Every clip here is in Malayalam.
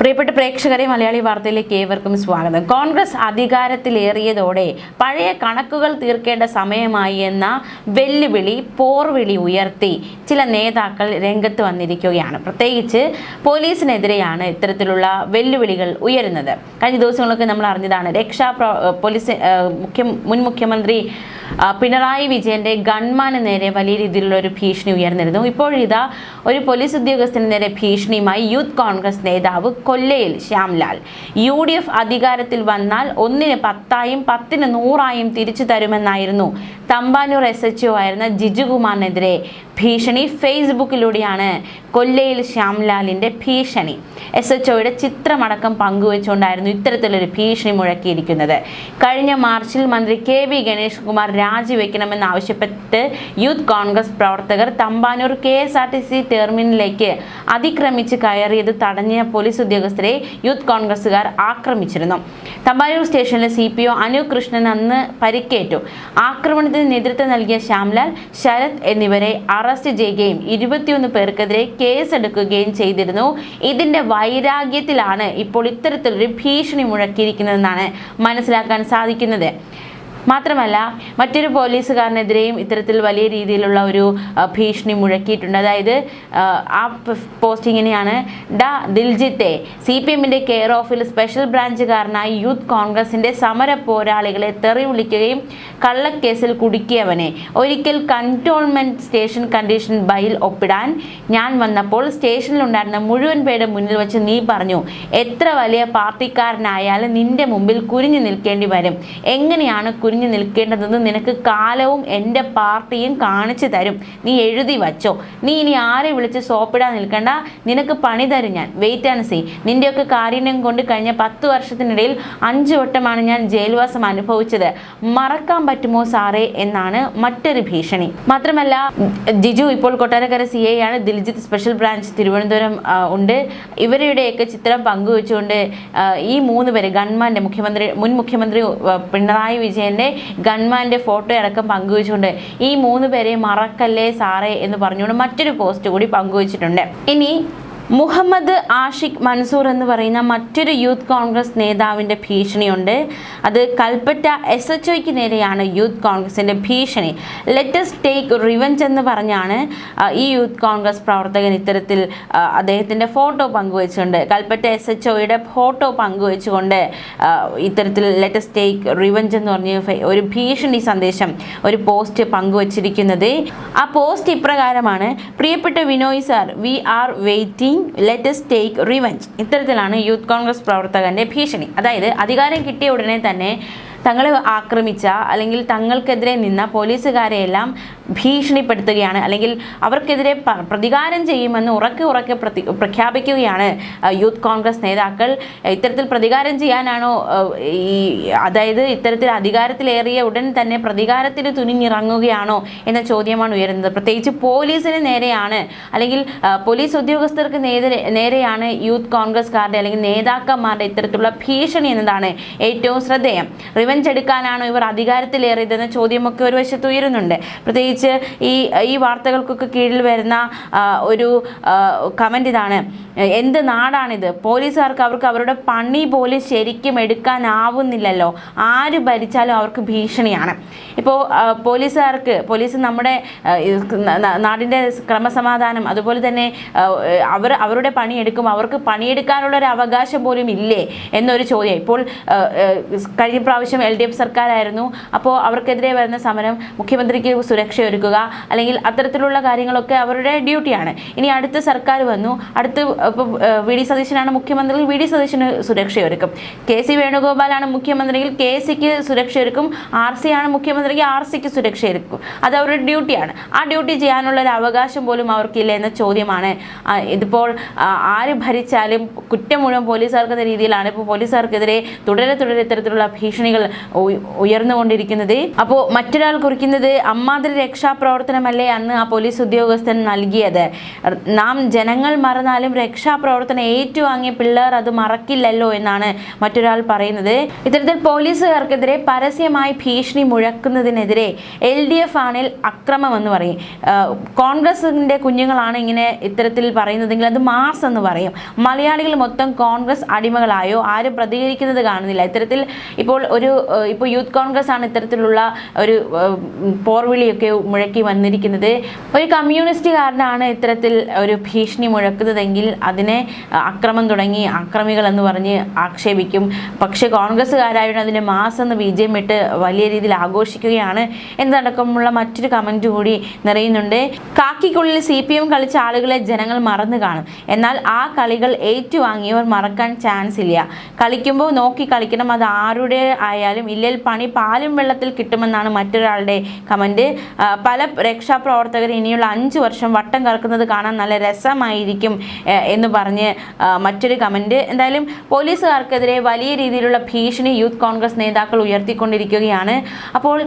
പ്രിയപ്പെട്ട പ്രേക്ഷകരെ, മലയാളി വാർത്തയിലേക്ക് ഏവർക്കും സ്വാഗതം. കോൺഗ്രസ് അധികാരത്തിലേറിയതോടെ പഴയ കണക്കുകൾ തീർക്കേണ്ട സമയമായി എന്ന വെല്ലുവിളി പോർവിളി ഉയർത്തി ചില നേതാക്കൾ രംഗത്ത് വന്നിരിക്കുകയാണ്. പ്രത്യേകിച്ച് പോലീസിനെതിരെയാണ് ഇത്തരത്തിലുള്ള വെല്ലുവിളികൾ ഉയരുന്നത്. കഴിഞ്ഞ ദിവസങ്ങളൊക്കെ നമ്മൾ അറിഞ്ഞതാണ്, പോലീസ് മുൻ മുഖ്യമന്ത്രി പിണറായി വിജയന്റെ ഗൺമാന് നേരെ വലിയ രീതിയിലുള്ള ഒരു ഭീഷണി ഉയർന്നിരുന്നു. ഇപ്പോഴിതാ ഒരു പോലീസ് ഉദ്യോഗസ്ഥന് നേരെ ഭീഷണിയുമായി യൂത്ത് കോൺഗ്രസ് നേതാവ് കൊല്ലയിൽ ശ്യാംലാൽ. UDF അധികാരത്തിൽ വന്നാൽ 1-ന് 10-ആയും 10-ന് 100-ആയും തിരിച്ചു തരുമെന്നായിരുന്നു തമ്പാനൂർ SHO ആയിരുന്ന ജിജുകുമാറിനെതിരെ ഭീഷണി. ഫേസ്ബുക്കിലൂടെയാണ് കൊല്ലയിൽ ശ്യാംലാലിന്റെ ഭീഷണി. SHOയുടെ ചിത്രമടക്കം പങ്കുവെച്ചുകൊണ്ടായിരുന്നു ഇത്തരത്തിലൊരു ഭീഷണി മുഴക്കിയിരിക്കുന്നത്. കഴിഞ്ഞ മാർച്ചിൽ മന്ത്രി KV ഗണേഷ് കുമാർ രാജിവെക്കണമെന്നാവശ്യപ്പെട്ട് യൂത്ത് കോൺഗ്രസ് പ്രവർത്തകർ തമ്പാനൂർ KSRTC ടെർമിനലിലേക്ക് അതിക്രമിച്ച് കയറിയത് തടഞ്ഞ പോലീസ് ഉദ്യോഗസ്ഥരെ യൂത്ത് കോൺഗ്രസുകാർ ആക്രമിച്ചിരുന്നു. തമ്പാനൂർ സ്റ്റേഷനിലെ CPO അനു കൃഷ്ണൻ അന്ന് പരിക്കേറ്റു. ആക്രമണത്തിന് നേതൃത്വം നൽകിയ ശ്യാംലാൽ, ശരത് എന്നിവരെ അറസ്റ്റ് ചെയ്യുകയും 21 പേർക്കെതിരെ കേസെടുക്കുകയും ചെയ്തിരുന്നു. ഇതിന്റെ വൈരാഗ്യത്തിലാണ് ഇപ്പോൾ ഇത്തരത്തിലൊരു ഭീഷണി മുഴക്കിയിരിക്കുന്നതെന്നാണ് മനസ്സിലാക്കാൻ സാധിക്കുന്നത്. മാത്രമല്ല, മറ്റൊരു പോലീസുകാരനെതിരെയും ഇത്തരത്തിൽ വലിയ രീതിയിലുള്ള ഒരു ഭീഷണി മുഴക്കിയിട്ടുണ്ട്. അതായത് ആ പോസ്റ്റ് ഇങ്ങനെയാണ്: ദിൽജിത്തെ, CPMന്റെ കെയർ ഓഫിൽ സ്പെഷ്യൽ ബ്രാഞ്ചുകാരനായി യൂത്ത് കോൺഗ്രസിന്റെ സമര പോരാളികളെ തെറി വിളിക്കുകയും കള്ളക്കേസിൽ കുടുക്കിയവനെ ഒരിക്കൽ കൺട്രോൾമെന്റ് സ്റ്റേഷൻ കണ്ടീഷൻ ബൈൽ ഒപ്പിടാൻ ഞാൻ വന്നപ്പോൾ സ്റ്റേഷനിലുണ്ടായിരുന്ന മുഴുവൻ പേരുടെ മുന്നിൽ വെച്ച് നീ പറഞ്ഞു, എത്ര വലിയ പാർട്ടിക്കാരനായാലും നിന്റെ മുമ്പിൽ കുനിഞ്ഞു നിൽക്കേണ്ടി വരും. എങ്ങനെയാണ് കുനിഞ്ഞു നിൽക്കേണ്ടതെന്ന് നിനക്ക് കാലവും എൻ്റെ പാർട്ടിയും കാണിച്ചു തരും. നീ എഴുതി വച്ചോ. നീ ഇനി ആരെ വിളിച്ച് സോപ്പിടാൻ നിൽക്കണ്ട. നിനക്ക് പണി തരും ഞാൻ. Wait and see. നിന്റെയൊക്കെ കാരുണ്യം കൊണ്ട് കഴിഞ്ഞ 10 വർഷത്തിനിടയിൽ 5 വട്ടമാണ് ഞാൻ ജയിൽവാസം അനുഭവിച്ചത്. മറക്കാൻ പറ്റുമോ സാറേ എന്നാണ് മറ്റൊരു ഭീഷണി. മാത്രമല്ല, ജിജു ഇപ്പോൾ കൊട്ടാരക്കര CI ആണ്. ദിൽജിത്ത് സ്പെഷ്യൽ ബ്രാഞ്ച് തിരുവനന്തപുരം ഉണ്ട്. ഇവരുടെയൊക്കെ ചിത്രം പങ്കുവെച്ചുകൊണ്ട് ഈ 3 പേര് ഗൺമാന്റെ മുൻ മുഖ്യമന്ത്രി പിണറായി വിജയന്റെ ഗൺമാന്റെ ഫോട്ടോ അടക്കം പങ്കുവെച്ചുകൊണ്ട് ഈ 3 പേരെ മറക്കല്ലേ സാറേ എന്ന് പറഞ്ഞുകൊണ്ട് മറ്റൊരു പോസ്റ്റ് കൂടി പങ്കുവച്ചിട്ടുണ്ട്. ഇനി മുഹമ്മദ് ആഷിഖ് മൻസൂർ എന്ന് പറയുന്ന മറ്റൊരു യൂത്ത് കോൺഗ്രസ് നേതാവിൻ്റെ ഭീഷണിയുണ്ട്. അത് കൽപ്പറ്റ SHOയ്ക്ക് നേരെയാണ് യൂത്ത് കോൺഗ്രസിൻ്റെ ഭീഷണി. ലെറ്റസ് ടേക്ക് റിവെഞ്ച് എന്ന് പറഞ്ഞാണ് ഈ യൂത്ത് കോൺഗ്രസ് പ്രവർത്തകൻ ഇത്തരത്തിൽ അദ്ദേഹത്തിൻ്റെ ഫോട്ടോ പങ്കുവെച്ചുകൊണ്ട്, കൽപ്പറ്റ SHOയുടെ ഫോട്ടോ പങ്കുവെച്ചുകൊണ്ട് ഇത്തരത്തിൽ ലെറ്റസ് ടേക്ക് റിവെഞ്ച് എന്ന് പറഞ്ഞ് ഒരു ഭീഷണി സന്ദേശം, ഒരു പോസ്റ്റ് പങ്കുവച്ചിരിക്കുന്നത്. ആ പോസ്റ്റ് ഇപ്രകാരമാണ്: പ്രിയപ്പെട്ട Vinoy sir, we are waiting, let us take revenge. ഇത്തരത്തിലാണ് യൂത്ത് കോൺഗ്രസ് പ്രവർത്തകന്റെ ഭീഷണി. അതായത് അധികാരം കിട്ടിയ ഉടനെ തന്നെ തങ്ങളെ ആക്രമിച്ച അല്ലെങ്കിൽ തങ്ങൾക്കെതിരെ നിന്ന പോലീസുകാരെയെല്ലാം ഭീഷണിപ്പെടുത്തുകയാണ്, അല്ലെങ്കിൽ അവർക്കെതിരെ പ്രതികാരം ചെയ്യുമെന്ന് ഉറക്കെ പ്രഖ്യാപിക്കുകയാണ് യൂത്ത് കോൺഗ്രസ് നേതാക്കൾ. ഇത്തരത്തിൽ പ്രതികാരം ചെയ്യാനാണോ അതായത് ഇത്തരത്തിൽ അധികാരത്തിലേറിയ ഉടൻ തന്നെ പ്രതികാരത്തിന് തുനിഞ്ഞിറങ്ങുകയാണോ എന്ന ചോദ്യമാണ് ഉയരുന്നത്. പ്രത്യേകിച്ച് പോലീസിന് നേരെയാണ്, അല്ലെങ്കിൽ പോലീസ് ഉദ്യോഗസ്ഥർക്ക് നേരെയാണ് യൂത്ത് കോൺഗ്രസ്കാരുടെ അല്ലെങ്കിൽ നേതാക്കന്മാരുടെ ഇത്തരത്തിലുള്ള ഭീഷണി എന്നതാണ് ഏറ്റവും ശ്രദ്ധേയം. റിവെഞ്ച് എടുക്കാനാണോ ഇവർ അധികാരത്തിലേറിയതെന്ന ചോദ്യമൊക്കെ ഒരു വശത്ത് ഉയരുന്നുണ്ട്. പ്രത്യേകിച്ച് ഈ വാർത്തകൾക്കൊക്കെ കീഴിൽ വരുന്ന ഒരു കമന്റ് ഇതാണ്: എന്ത് നാടാണിത്? പോലീസുകാർക്ക് അവരുടെ പണി പോലും ശരിക്കും എടുക്കാനാവുന്നില്ലല്ലോ. ആര് ഭരിച്ചാലും അവർക്ക് ഭീഷണിയാണ്. ഇപ്പോൾ പോലീസ് നമ്മുടെ നാടിൻ്റെ ക്രമസമാധാനം, അതുപോലെ തന്നെ അവരുടെ പണിയെടുക്കും, അവർക്ക് പണിയെടുക്കാനുള്ള ഒരു അവകാശം പോലും ഇല്ലേ എന്നൊരു ചോദ്യം. ഇപ്പോൾ കഴിഞ്ഞ പ്രാവശ്യം LDF സർക്കാരായിരുന്നു. അപ്പോൾ അവർക്കെതിരെ വരുന്ന സമരം മുഖ്യമന്ത്രിക്ക് സുരക്ഷ ഒരുക്കുക, അല്ലെങ്കിൽ അത്തരത്തിലുള്ള കാര്യങ്ങളൊക്കെ അവരുടെ ഡ്യൂട്ടിയാണ്. ഇനി അടുത്ത സർക്കാർ വന്നു, ഇപ്പോൾ VD സതീശനാണ് മുഖ്യമന്ത്രി, VD സതീശന് സുരക്ഷയൊരുക്കും. KC വേണുഗോപാലാണ് മുഖ്യമന്ത്രിയിൽ KCക്ക് സുരക്ഷയൊരുക്കും. RC ആണ് മുഖ്യമന്ത്രിക്ക് RCക്ക് സുരക്ഷയൊരുക്കും. അത് അവരുടെ ഡ്യൂട്ടിയാണ്. ആ ഡ്യൂട്ടി ചെയ്യാനുള്ള ഒരു അവകാശം പോലും അവർക്കില്ല എന്ന ചോദ്യമാണ്. ഇതിപ്പോൾ ആര് ഭരിച്ചാലും കുറ്റം മുഴുവൻ പോലീസുകാർക്ക് എന്ന രീതിയിലാണ് ഇപ്പോൾ പോലീസുകാർക്കെതിരെ തുടരെ ഇത്തരത്തിലുള്ള ഭീഷണികൾ ഉയർന്നുകൊണ്ടിരിക്കുന്നത്. അപ്പോൾ മറ്റൊരാൾ കുറിക്കുന്നത് അമ്മാതിരി രക്ഷാപ്രവർത്തനമല്ലേ അന്ന് ആ പോലീസ് ഉദ്യോഗസ്ഥൻ നൽകിയത്. നാം ജനങ്ങൾ മറന്നാലും രക്ഷാപ്രവർത്തനം ഏറ്റുവാങ്ങിയ പിള്ളേർ അത് മറക്കില്ലല്ലോ എന്നാണ് മറ്റൊരാൾ പറയുന്നത്. ഇത്തരത്തിൽ പോലീസുകാർക്കെതിരെ പരസ്യമായി ഭീഷണി മുഴക്കുന്നതിനെതിരെ LDF ആണിൽ അക്രമം എന്ന് പറയും. കോൺഗ്രസിന്റെ കുഞ്ഞുങ്ങളാണ് ഇങ്ങനെ ഇത്തരത്തിൽ പറയുന്നതെങ്കിൽ അത് മാസ് എന്ന് പറയും. മലയാളികൾ മൊത്തം കോൺഗ്രസ് അടിമകളായോ? ആരും പ്രതികരിക്കുന്നത് കാണുന്നില്ല. ഇത്തരത്തിൽ ഇപ്പോൾ യൂത്ത് കോൺഗ്രസ് ആണ് ഇത്തരത്തിലുള്ള ഒരു പോർവിളിയൊക്കെ മുഴക്കി വന്നിരിക്കുന്നത്. ഒരു കമ്മ്യൂണിസ്റ്റുകാരനാണ് ഇത്തരത്തിൽ ഒരു ഭീഷണി മുഴക്കുന്നതെങ്കിൽ അതിനെ അക്രമം തുടങ്ങി അക്രമികൾ എന്ന് പറഞ്ഞ് ആക്ഷേപിക്കും. പക്ഷേ കോൺഗ്രസ്സുകാരായതുകൊണ്ട് അതിന് മാസ് എന്ന് BJP ഇട്ട് വലിയ രീതിയിൽ ആഘോഷിക്കുകയാണ് എന്നതടക്കമുള്ള മറ്റൊരു കമൻറ്റ് കൂടി നിറയുന്നുണ്ട്. കാക്കിക്കുള്ളിൽ CPM കളിച്ച ആളുകളെ ജനങ്ങൾ മറന്നു കാണും. എന്നാൽ ആ കളികൾ ഏറ്റുവാങ്ങിയവർ മറക്കാൻ ചാൻസ് ഇല്ല. കളിക്കുമ്പോൾ നോക്കി കളിക്കണം. അത് ആരുടെ ആയാലും ഇല്ലേൽ പണി പാലും വെള്ളത്തിൽ കിട്ടുമെന്നാണ് മറ്റൊരാളുടെ കമൻറ്റ്. പല രക്ഷാപ്രവർത്തകർ ഇനിയുള്ള 5 വർഷം വട്ടം കറക്കുന്നത് കാണാൻ നല്ല രസമായിരിക്കും എന്ന് പറഞ്ഞ് മറ്റൊരു കമൻറ്റ്. എന്തായാലും പോലീസുകാർക്കെതിരെ വലിയ രീതിയിലുള്ള ഭീഷണി യൂത്ത് കോൺഗ്രസ് നേതാക്കൾ ഉയർത്തിക്കൊണ്ടിരിക്കുകയാണ്. അപ്പോൾ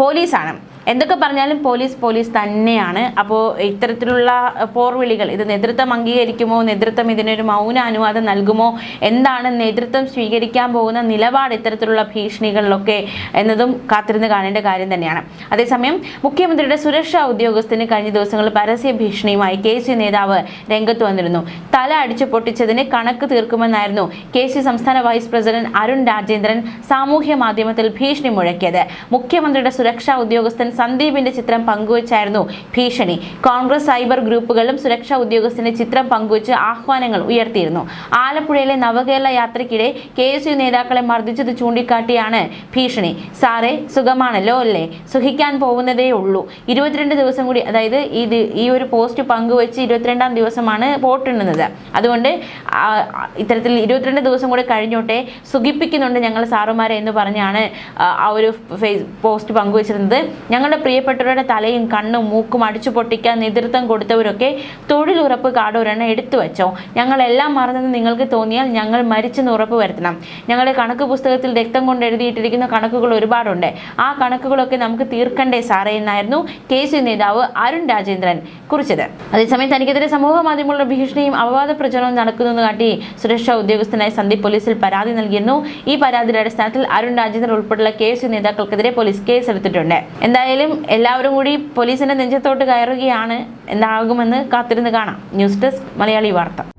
പോലീസാണ് എന്തൊക്കെ പറഞ്ഞാലും പോലീസ് തന്നെയാണ്. അപ്പോൾ ഇത്തരത്തിലുള്ള പോർവിളികൾ ഇത് നേതൃത്വം അംഗീകരിക്കുമോ? നേതൃത്വം ഇതിനൊരു മൗന അനുവാദം നൽകുമോ? എന്താണ് നേതൃത്വം സ്വീകരിക്കാൻ പോകുന്ന നിലപാട് ഇത്തരത്തിലുള്ള ഭീഷണികളിലൊക്കെ എന്നതും കാത്തിരുന്ന് കാണേണ്ട കാര്യം തന്നെയാണ്. അതേസമയം മുഖ്യമന്ത്രിയുടെ സുരക്ഷാ ഉദ്യോഗസ്ഥന് കഴിഞ്ഞ ദിവസങ്ങളിൽ പരസ്യ ഭീഷണിയുമായി KC നേതാവ് രംഗത്ത് വന്നിരുന്നു. തല അടിച്ചു പൊട്ടിച്ചതിന് കണക്ക് തീർക്കുമെന്നായിരുന്നു KC സംസ്ഥാന വൈസ് പ്രസിഡന്റ് അരുൺ രാജേന്ദ്രൻ സാമൂഹ്യ മാധ്യമത്തിൽ ഭീഷണി മുഴക്കിയത്. മുഖ്യമന്ത്രിയുടെ സുരക്ഷാ ഉദ്യോഗസ്ഥൻ സന്ദീപിന്റെ ചിത്രം പങ്കുവച്ചായിരുന്നു ഭീഷണി. കോൺഗ്രസ് സൈബർ ഗ്രൂപ്പുകളും സുരക്ഷാ ഉദ്യോഗസ്ഥന്റെ ചിത്രം പങ്കുവച്ച് ആഹ്വാനങ്ങൾ ഉയർത്തിയിരുന്നു. ആലപ്പുഴയിലെ നവകേരള യാത്രയ്ക്കിടെ KSU നേതാക്കളെ മർദ്ദിച്ചത് ചൂണ്ടിക്കാട്ടിയാണ് ഭീഷണി. സാറേ സുഖമാണല്ലോ അല്ലേ? സുഖിക്കാൻ പോകുന്നതേ ഉള്ളൂ. 22 ദിവസം കൂടി, അതായത് ഈ ഒരു പോസ്റ്റ് പങ്കുവച്ച് 22ാം ദിവസമാണ് വോട്ടെണ്ണുന്നത്. അതുകൊണ്ട് ഇത്തരത്തിൽ 22 ദിവസം കൂടി കഴിഞ്ഞോട്ടെ, സുഖിപ്പിക്കുന്നുണ്ട് ഞങ്ങൾ സാറുമാരെ എന്ന് പറഞ്ഞാണ് ആ ഒരു പോസ്റ്റ് പങ്കുവച്ചിരുന്നത്. ഞങ്ങളുടെ പ്രിയപ്പെട്ടവരുടെ തലയും കണ്ണും മൂക്കും അടിച്ചു പൊട്ടിക്കാൻ നേതൃത്വം കൊടുത്തവരൊക്കെ തൊഴിലുറപ്പ് കാർഡ് ഒരെണ്ണം എടുത്തു വെച്ചോ. ഞങ്ങളെല്ലാം മറന്നെന്ന് നിങ്ങൾക്ക് തോന്നിയാൽ ഞങ്ങൾ മരിച്ചെന്ന് ഉറപ്പ് വരുത്തണം. ഞങ്ങളുടെ കണക്ക് പുസ്തകത്തിൽ രക്തം കൊണ്ട് എഴുതിയിട്ടിരിക്കുന്ന കണക്കുകൾ ഒരുപാടുണ്ട്. ആ കണക്കുകളൊക്കെ നമുക്ക് തീർക്കണ്ടേ സാറേ എന്നായിരുന്നു KSU നേതാവ് അരുൺ രാജേന്ദ്രൻ കുറിച്ചത്. അതേസമയം തനിക്കെതിരെ സമൂഹ മാധ്യമങ്ങളുടെ ഭീഷണിയും അപവാദ പ്രചരണവും നടക്കുന്നെന്ന് കാട്ടി സുരക്ഷാ ഉദ്യോഗസ്ഥനായി സന്ദീപ് പോലീസിൽ പരാതി നൽകിയിരുന്നു. ഈ പരാതിയുടെ അടിസ്ഥാനത്തിൽ അരുൺ രാജേന്ദ്രൻ ഉൾപ്പെടെയുള്ള KSU നേതാക്കൾക്കെതിരെ പോലീസ് കേസെടുത്തിട്ടുണ്ട്. എന്തായാലും എല്ലാവരും കൂടി പോലീസിന്റെ നെഞ്ചത്തോട്ട് കയറുകയാണ്. എന്താകുമെന്ന് കാത്തിരുന്ന് കാണാം. ന്യൂസ് ഡെസ്ക് മലയാളി വാർത്ത.